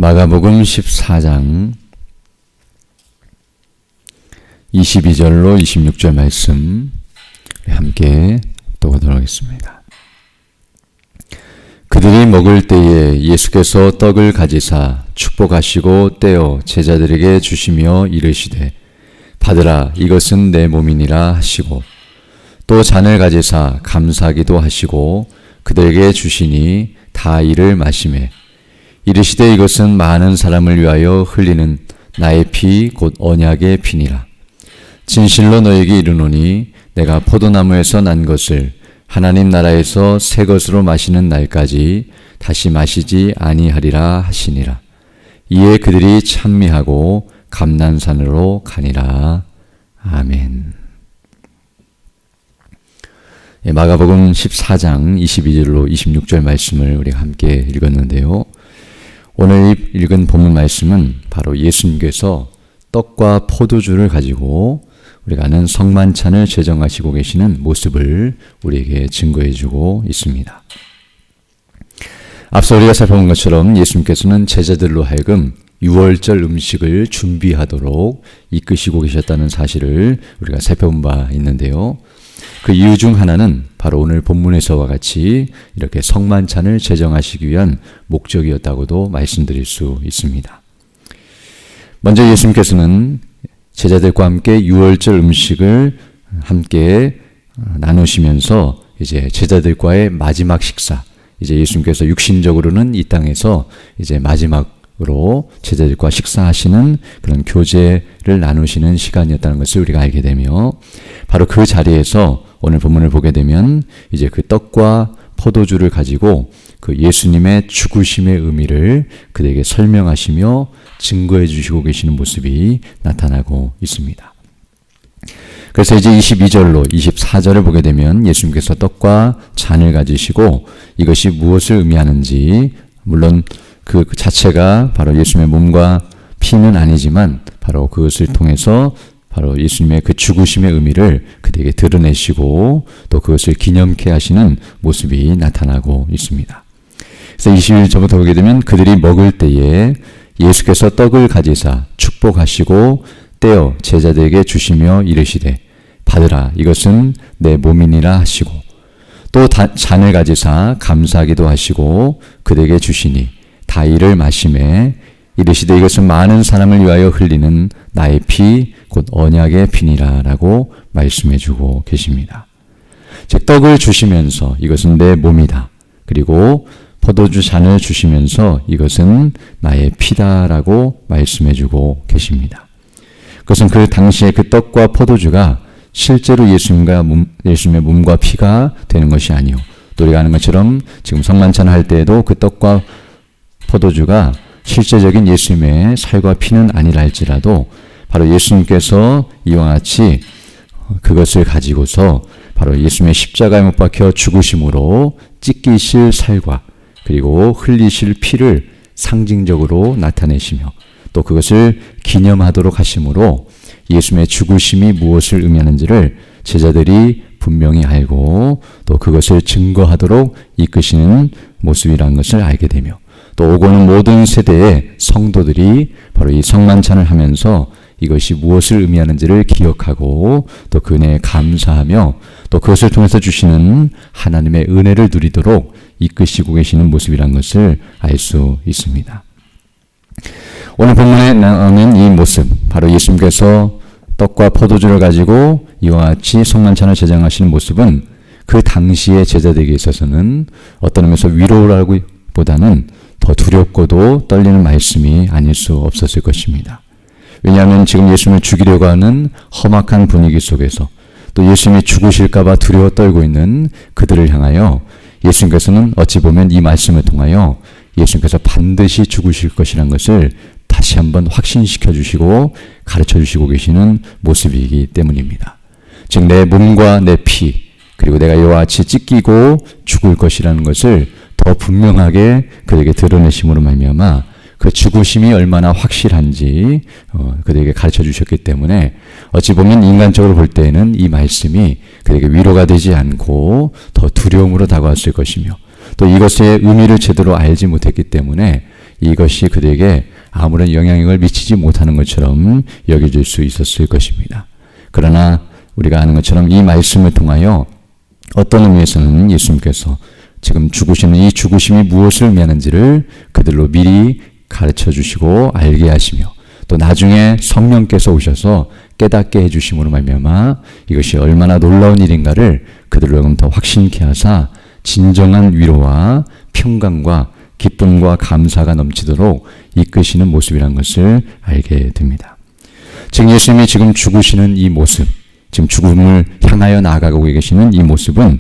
마가복음 14장 22절로 26절 말씀 함께 읽도록 하겠습니다. 그들이 먹을 때에 예수께서 떡을 가지사 축복하시고 떼어 제자들에게 주시며 이르시되 받으라 이것은 내 몸이니라 하시고 또 잔을 가지사 감사하기도 하시고 그들에게 주시니 다 이를 마시매 이르시되 이것은 많은 사람을 위하여 흘리는 나의 피 곧 언약의 피니라. 진실로 너에게 이르노니 내가 포도나무에서 난 것을 하나님 나라에서 새 것으로 마시는 날까지 다시 마시지 아니하리라 하시니라. 이에 그들이 찬미하고 감난산으로 가니라. 아멘. 마가복음 14장 22절로 26절 말씀을 우리가 함께 읽었는데요. 오늘 읽은 본문 말씀은 바로 예수님께서 떡과 포도주를 가지고 우리가 아는 성만찬을 제정하시고 계시는 모습을 우리에게 증거해 주고 있습니다. 앞서 우리가 살펴본 것처럼 예수님께서는 제자들로 하여금 유월절 음식을 준비하도록 이끄시고 계셨다는 사실을 우리가 살펴본 바 있는데요. 그 이유 중 하나는 바로 오늘 본문에서와 같이 이렇게 성만찬을 제정하시기 위한 목적이었다고도 말씀드릴 수 있습니다. 먼저 예수님께서는 제자들과 함께 유월절 음식을 함께 나누시면서 이제 제자들과의 마지막 식사, 이제 예수님께서 육신적으로는 이 땅에서 이제 마지막으로 제자들과 식사하시는 그런 교제를 나누시는 시간이었다는 것을 우리가 알게 되며 바로 그 자리에서 오늘 본문을 보게 되면 이제 그 떡과 포도주를 가지고 그 예수님의 죽으심의 의미를 그들에게 설명하시며 증거해 주시고 계시는 모습이 나타나고 있습니다. 그래서 이제 22절로 24절을 보게 되면 예수님께서 떡과 잔을 가지시고 이것이 무엇을 의미하는지, 물론 그 자체가 바로 예수님의 몸과 피는 아니지만 바로 그것을 통해서 바로 예수님의 그 죽으심의 의미를 그들에게 드러내시고 또 그것을 기념케 하시는 모습이 나타나고 있습니다. 그래서 21절부터 보게 되면 그들이 먹을 때에 예수께서 떡을 가지사 축복하시고 떼어 제자들에게 주시며 이르시되 받으라 이것은 내 몸이니라 하시고 또 잔을 가지사 감사하기도 하시고 그들에게 주시니 다 이를 마시매 이르시되 이것은 많은 사람을 위하여 흘리는 나의 피 곧 언약의 피니라 라고 말씀해 주고 계십니다. 즉 떡을 주시면서 이것은 내 몸이다. 그리고 포도주 잔을 주시면서 이것은 나의 피다라고 말씀해 주고 계십니다. 그것은 그 당시에 그 떡과 포도주가 실제로 예수님의 몸과 피가 되는 것이 아니요. 또 우리가 아는 것처럼 지금 성만찬을 할 때에도 그 떡과 포도주가 실제적인 예수님의 살과 피는 아니라 할지라도 바로 예수님께서 이와 같이 그것을 가지고서 바로 예수님의 십자가에 못 박혀 죽으심으로 찢기실 살과 그리고 흘리실 피를 상징적으로 나타내시며 또 그것을 기념하도록 하심으로 예수님의 죽으심이 무엇을 의미하는지를 제자들이 분명히 알고 또 그것을 증거하도록 이끄시는 모습이라는 것을 알게 되며 또 오고는 모든 세대의 성도들이 바로 이 성만찬을 하면서 이것이 무엇을 의미하는지를 기억하고 또 그 은혜에 감사하며 또 그것을 통해서 주시는 하나님의 은혜를 누리도록 이끄시고 계시는 모습이라는 것을 알 수 있습니다. 오늘 본문에 나오는 이 모습, 바로 예수님께서 떡과 포도주를 가지고 이와 같이 성만찬을 제정하시는 모습은 그 당시의 제자들에게 있어서는 어떤 의미에서 위로라기보다는 더 두렵고도 떨리는 말씀이 아닐 수 없었을 것입니다. 왜냐하면 지금 예수님을 죽이려고 하는 험악한 분위기 속에서 또 예수님이 죽으실까봐 두려워 떨고 있는 그들을 향하여 예수님께서는 어찌 보면 이 말씀을 통하여 예수님께서 반드시 죽으실 것이라는 것을 다시 한번 확신시켜 주시고 가르쳐 주시고 계시는 모습이기 때문입니다. 즉 내 몸과 내 피 그리고 내가 이와 같이 찢기고 죽을 것이라는 것을 더 분명하게 그에게 드러내심으로 말미암아 그 죽으심이 얼마나 확실한지 그들에게 가르쳐 주셨기 때문에 어찌 보면 인간적으로 볼 때에는 이 말씀이 그에게 위로가 되지 않고 더 두려움으로 다가왔을 것이며 또 이것의 의미를 제대로 알지 못했기 때문에 이것이 그들에게 아무런 영향력을 미치지 못하는 것처럼 여겨질 수 있었을 것입니다. 그러나 우리가 아는 것처럼 이 말씀을 통하여 어떤 의미에서는 예수님께서 지금 죽으시는 이 죽으심이 무엇을 의미하는지를 그들로 미리 가르쳐 주시고 알게 하시며 또 나중에 성령께서 오셔서 깨닫게 해주심으로 말미암아 이것이 얼마나 놀라운 일인가를 그들로 더 확신케 하사 진정한 위로와 평강과 기쁨과 감사가 넘치도록 이끄시는 모습이라는 것을 알게 됩니다. 즉 예수님이 지금 죽으시는 이 모습, 지금 죽음을 향하여 나아가고 계시는 이 모습은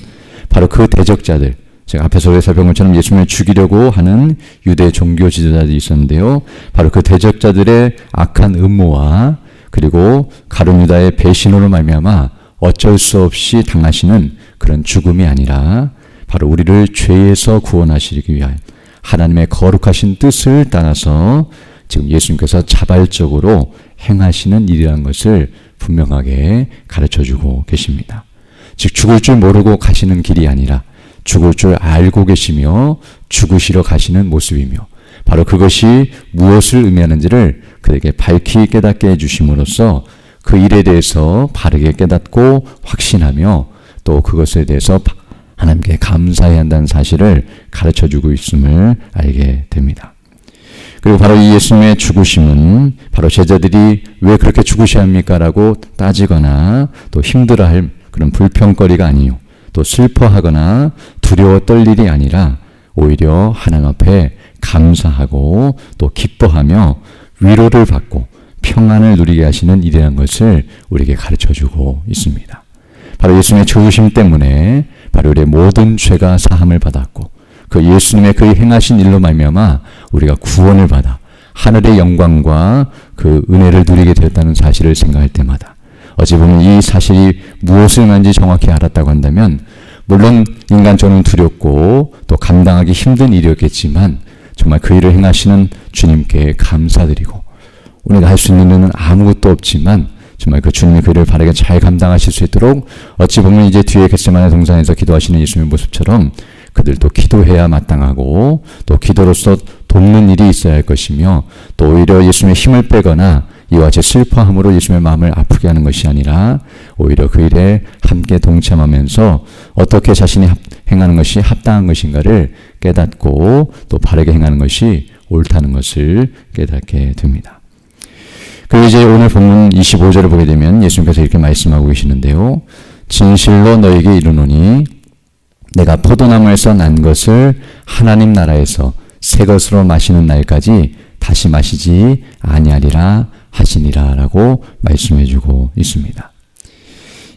바로 그 대적자들, 제가 앞에서 살펴본 것처럼 예수님을 죽이려고 하는 유대 종교 지도자들이 있었는데요. 바로 그 대적자들의 악한 음모와 그리고 가룟 유다의 배신으로 말미암아 어쩔 수 없이 당하시는 그런 죽음이 아니라 바로 우리를 죄에서 구원하시기 위하여 하나님의 거룩하신 뜻을 따라서 지금 예수님께서 자발적으로 행하시는 일이라는 것을 분명하게 가르쳐주고 계십니다. 즉 죽을 줄 모르고 가시는 길이 아니라 죽을 줄 알고 계시며 죽으시러 가시는 모습이며 바로 그것이 무엇을 의미하는지를 그에게 밝히 깨닫게 해주심으로써 그 일에 대해서 바르게 깨닫고 확신하며 또 그것에 대해서 하나님께 감사해야 한다는 사실을 가르쳐주고 있음을 알게 됩니다. 그리고 바로 이 예수님의 죽으심은 바로 제자들이 왜 그렇게 죽으셔야 합니까? 라고 따지거나 또 힘들어할 그런 불평거리가 아니요. 또 슬퍼하거나 두려워 떨 일이 아니라 오히려 하나님 앞에 감사하고 또 기뻐하며 위로를 받고 평안을 누리게 하시는 일이라는 것을 우리에게 가르쳐주고 있습니다. 바로 예수님의 죽으심 때문에 바로 우리의 모든 죄가 사함을 받았고 그 예수님의 그 행하신 일로 말미암아 우리가 구원을 받아 하늘의 영광과 그 은혜를 누리게 되었다는 사실을 생각할 때마다 어찌 보면 이 사실이 무엇을 의미하는지 정확히 알았다고 한다면 물론 인간적으로는 두렵고 또 감당하기 힘든 일이었겠지만 정말 그 일을 행하시는 주님께 감사드리고 우리가 할 수 있는 일은 아무것도 없지만 정말 그 주님이 그 일을 바르게 잘 감당하실 수 있도록 어찌 보면 이제 뒤에 겟세마네 동산에서 기도하시는 예수님의 모습처럼 그들도 기도해야 마땅하고 또 기도로서 돕는 일이 있어야 할 것이며 또 오히려 예수님의 힘을 빼거나 이와 같이 슬퍼함으로 예수님의 마음을 아프게 하는 것이 아니라 오히려 그 일에 함께 동참하면서 어떻게 자신이 행하는 것이 합당한 것인가를 깨닫고 또 바르게 행하는 것이 옳다는 것을 깨닫게 됩니다. 그리고 이제 오늘 본문 25절을 보게 되면 예수님께서 이렇게 말씀하고 계시는데요. 진실로 너에게 이르노니 내가 포도나무에서 난 것을 하나님 나라에서 새 것으로 마시는 날까지 다시 마시지 아니하리라 하시니라 라고 말씀해 주고 있습니다.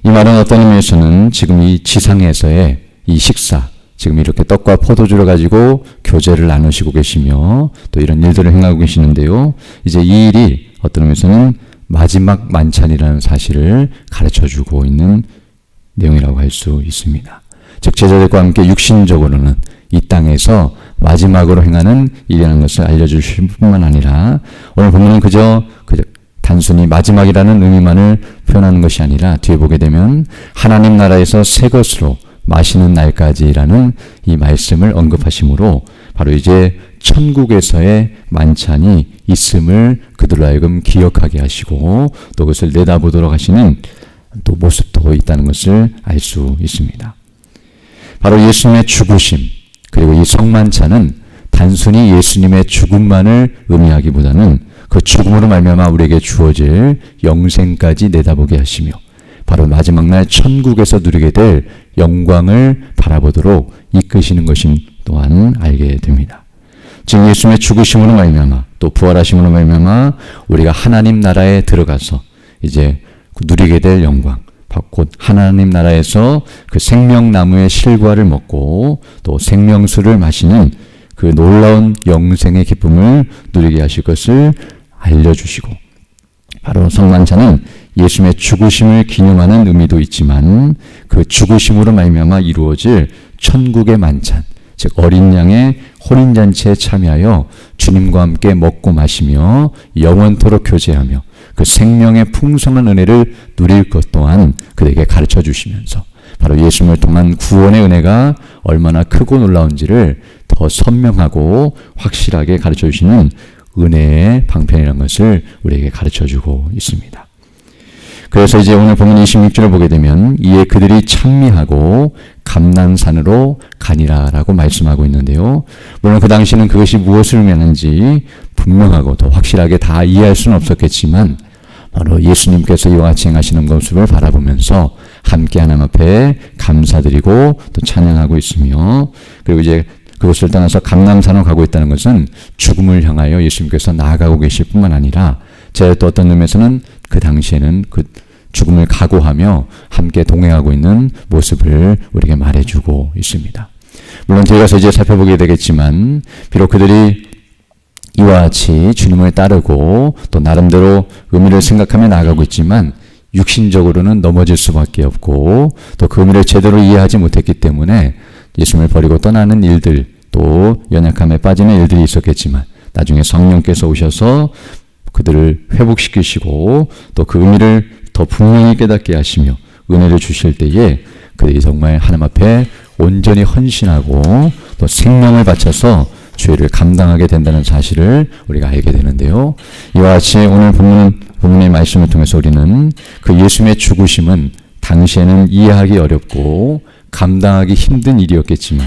이 말은 어떤 의미에서는 지금 이 지상에서의 이 식사, 지금 이렇게 떡과 포도주를 가지고 교제를 나누시고 계시며 또 이런 일들을 행하고 계시는데요. 이제 이 일이 어떤 의미에서는 마지막 만찬이라는 사실을 가르쳐 주고 있는 내용이라고 할 수 있습니다. 즉 제자들과 함께 육신적으로는 이 땅에서 마지막으로 행하는 일이라는 것을 알려주실 뿐만 아니라 오늘 본문은 그저 단순히 마지막이라는 의미만을 표현하는 것이 아니라 뒤에 보게 되면 하나님 나라에서 새 것으로 마시는 날까지라는 이 말씀을 언급하시므로 바로 이제 천국에서의 만찬이 있음을 그들로 하여금 기억하게 하시고 또 그것을 내다보도록 하시는 또 모습도 있다는 것을 알 수 있습니다. 바로 예수님의 죽으심 그리고 이 성만찬은 단순히 예수님의 죽음만을 의미하기보다는 그 죽음으로 말미암아 우리에게 주어질 영생까지 내다보게 하시며 바로 마지막 날 천국에서 누리게 될 영광을 바라보도록 이끄시는 것임 또한 알게 됩니다. 즉 예수님의 죽으심으로 말미암아 또 부활하심으로 말미암아 우리가 하나님 나라에 들어가서 이제 누리게 될 영광 곧 하나님 나라에서 그 생명나무의 실과를 먹고 또 생명수를 마시는 그 놀라운 영생의 기쁨을 누리게 하실 것을 알려주시고 바로 성만찬은 예수님의 죽으심을 기념하는 의미도 있지만 그 죽으심으로 말미암아 이루어질 천국의 만찬 즉 어린 양의 혼인잔치에 참여하여 주님과 함께 먹고 마시며 영원토록 교제하며 그 생명의 풍성한 은혜를 누릴 것 또한 그에게 가르쳐 주시면서 바로 예수님을 통한 구원의 은혜가 얼마나 크고 놀라운지를 더 선명하고 확실하게 가르쳐 주시는 은혜의 방편이라는 것을 우리에게 가르쳐 주고 있습니다. 그래서 이제 오늘 본문 26절을 보게 되면 이에 그들이 찬미하고 감난산으로 가니라 라고 말씀하고 있는데요. 물론 그 당시는 그것이 무엇을 의미하는지 분명하고 더 확실하게 다 이해할 수는 없었겠지만 바로 예수님께서 이와 같이 행하시는 모습을 바라보면서 함께 하나님 앞에 감사드리고 또 찬양하고 있으며, 그리고 이제 그것을 떠나서 감람산으로 가고 있다는 것은 죽음을 향하여 예수님께서 나아가고 계실 뿐만 아니라 제 또 어떤 의미에서는 그 당시에는 그 죽음을 각오하며 함께 동행하고 있는 모습을 우리에게 말해주고 있습니다. 물론 뒤에 가서 이제 살펴보게 되겠지만 비록 그들이 이와 같이 주님을 따르고 또 나름대로 의미를 생각하며 나아가고 있지만 육신적으로는 넘어질 수밖에 없고 또 그 의미를 제대로 이해하지 못했기 때문에 예수님을 버리고 떠나는 일들, 또 연약함에 빠지는 일들이 있었겠지만 나중에 성령께서 오셔서 그들을 회복시키시고 또 그 의미를 더 분명히 깨닫게 하시며 은혜를 주실 때에 그들이 정말 하나님 앞에 온전히 헌신하고 또 생명을 바쳐서 죄를 감당하게 된다는 사실을 우리가 알게 되는데요. 이와 같이 오늘 본문의 말씀을 통해서 우리는 그 예수님의 죽으심은 당시에는 이해하기 어렵고 감당하기 힘든 일이었겠지만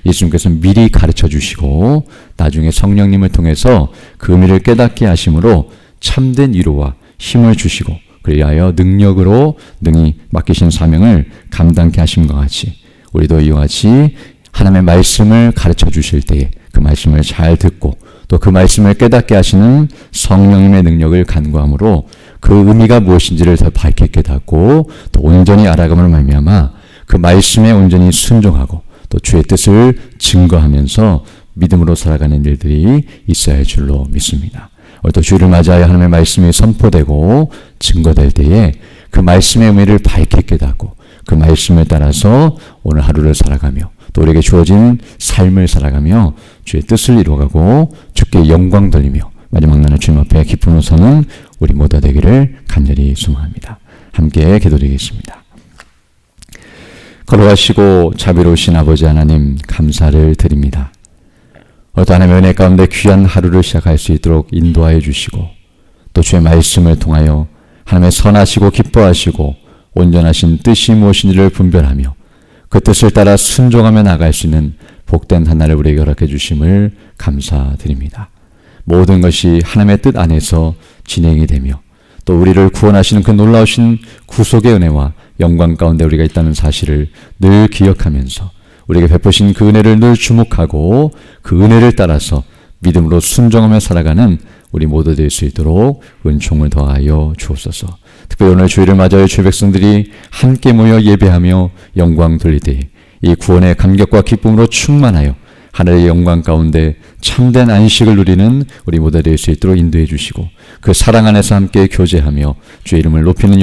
예수님께서 미리 가르쳐 주시고 나중에 성령님을 통해서 그 의미를 깨닫게 하심으로 참된 위로와 힘을 주시고 그리하여 능력으로 능히 맡기신 사명을 감당케 하신 것 같이 우리도 이와 같이 하나님의 말씀을 가르쳐 주실 때에 그 말씀을 잘 듣고 또 그 말씀을 깨닫게 하시는 성령님의 능력을 간구함으로 그 의미가 무엇인지를 더 밝게 깨닫고 또 온전히 알아감으로 말미암아 그 말씀에 온전히 순종하고 또 주의 뜻을 증거하면서 믿음으로 살아가는 일들이 있어야 할 줄로 믿습니다. 오늘 또 주일을 맞이하여 하나님의 말씀이 선포되고 증거될 때에 그 말씀의 의미를 밝게 깨닫고 그 말씀을 따라서 오늘 하루를 살아가며 또 우리에게 주어진 삶을 살아가며 주의 뜻을 이루어가고 주께 영광 돌리며 마지막 날의 주님 앞에 기쁨으로 서는 우리 모두 되기를 간절히 소망합니다. 함께 기도드리겠습니다. 걸어가시고 자비로우신 아버지 하나님 감사를 드립니다. 오늘도 하나님의 은혜 가운데 귀한 하루를 시작할 수 있도록 인도하여 주시고 또 주의 말씀을 통하여 하나님의 선하시고 기뻐하시고 온전하신 뜻이 무엇인지를 분별하며 그 뜻을 따라 순종하며 나갈 수 있는 복된 한 날을 우리에게 허락해 주심을 감사드립니다. 모든 것이 하나님의 뜻 안에서 진행이 되며 또 우리를 구원하시는 그 놀라우신 구속의 은혜와 영광 가운데 우리가 있다는 사실을 늘 기억하면서 우리에게 베푸신 그 은혜를 늘 주목하고 그 은혜를 따라서 믿음으로 순종하며 살아가는 우리 모두 될 수 있도록 은총을 더하여 주옵소서. 특별히 오늘 주일을 맞아요 주의 백성들이 함께 모여 예배하며 영광 돌리되 이 구원의 감격과 기쁨으로 충만하여 하늘의 영광 가운데 참된 안식을 누리는 우리 모두 될 수 있도록 인도해 주시고 그 사랑 안에서 함께 교제하며 주의 이름을 높이는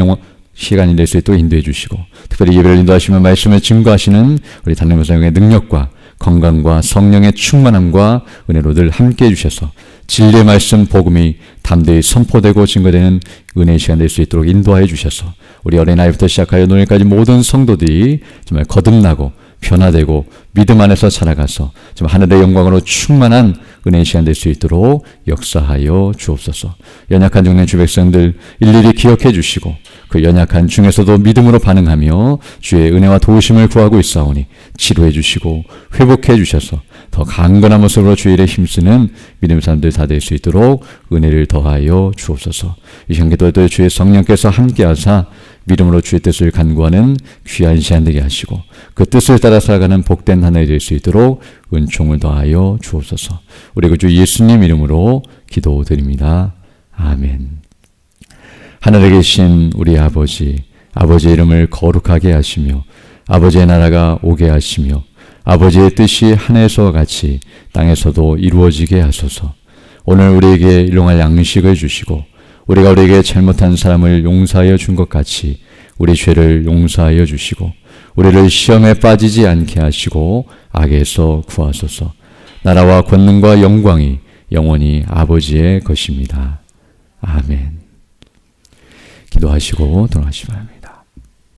시간이 될 수 있도록 인도해 주시고 특별히 예배를 인도하시며 말씀을 증거하시는 우리 단임 목사님의 능력과 건강과 성령의 충만함과 은혜로 늘 함께해 주셔서 진리의 말씀 복음이 담대히 선포되고 증거되는 은혜의 시간 될 수 있도록 인도하여 주셔서 우리 어린아이부터 시작하여 노년까지 모든 성도들이 정말 거듭나고 변화되고 믿음 안에서 살아가서 정말 하늘의 영광으로 충만한 은혜의 시간 될 수 있도록 역사하여 주옵소서. 연약한 중년 주 백성들 일일이 기억해 주시고 그 연약한 중에서도 믿음으로 반응하며 주의 은혜와 도우심을 구하고 있사오니 치료해 주시고 회복해 주셔서 더 강건한 모습으로 주의 일에 힘쓰는 믿음의 사람들 다 될 수 있도록 은혜를 더하여 주옵소서. 이 시간 기도에도 주의 성령께서 함께하사 믿음으로 주의 뜻을 간구하는 귀한 시간 되게 하시고 그 뜻을 따라 살아가는 복된 한 해가 될 수 있도록 은총을 더하여 주옵소서. 우리 그 주 예수님 이름으로 기도드립니다. 아멘. 하늘에 계신 우리 아버지, 아버지의 이름을 거룩하게 하시며 아버지의 나라가 오게 하시며 아버지의 뜻이 하늘에서와 같이 땅에서도 이루어지게 하소서. 오늘 우리에게 일용할 양식을 주시고 우리가 우리에게 잘못한 사람을 용서하여 준 것 같이 우리 죄를 용서하여 주시고 우리를 시험에 빠지지 않게 하시고 악에서 구하소서. 나라와 권능과 영광이 영원히 아버지의 것입니다. 아멘. 기도하시고 돌아가시 바랍니다.